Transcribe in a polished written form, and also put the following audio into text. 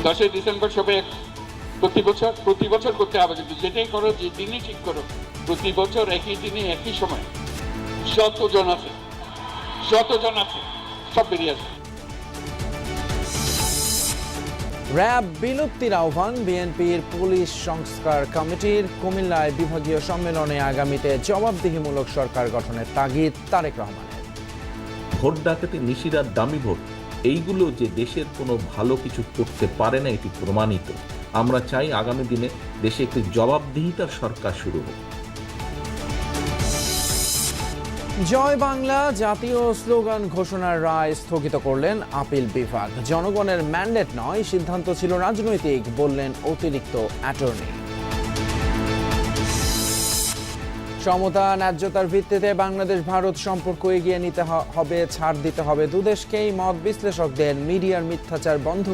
10ই December সবাই প্রতি বছর করতে হবে, কিন্তু যেটাই করো, যে দিনই ঠিক করো, প্রতি বছর একই দিনে একই সময় যতজন আছে সব বেরিয়ে আসবে। র্যাব বিলুপ্তির আহ্বান বিএনপির পুলিশ সংস্কার কমিটির। কুমিল্লায় বিভাগীয় সম্মেলনে আগামীতে জবাবদিহিমূলক সরকার গঠনের তাগিদ তারেক রহমানের। ভোট ডাকাতি, নিশিরাত, দামি ভোট, এইগুলো যে দেশের কোনো ভালো কিছু করতে পারে না, এটি প্রমাণিত। আমরা চাই আগামী দিনে দেশে একটি জবাবদিহিতার সরকার শুরু হোক। জয় বাংলা জাতীয় স্লোগান ঘোষণার রায় স্থগিত করলেন আপিল বিভাগ। জনগণের ম্যান্ডেট নয়, সিদ্ধান্ত ছিল রাজনৈতিক, বললেন অতিরিক্ত অ্যাটর্নি। সমতা ন্যায্যতার ভিত্তিতে বাংলাদেশ ভারত সম্পর্ক এগিয়ে নিতে হবে, ছাড় দিতে হবে দুদেশকেই। মত বিশ্লেষকদের মিডিয়ার মিথ্যাচার বন্ধ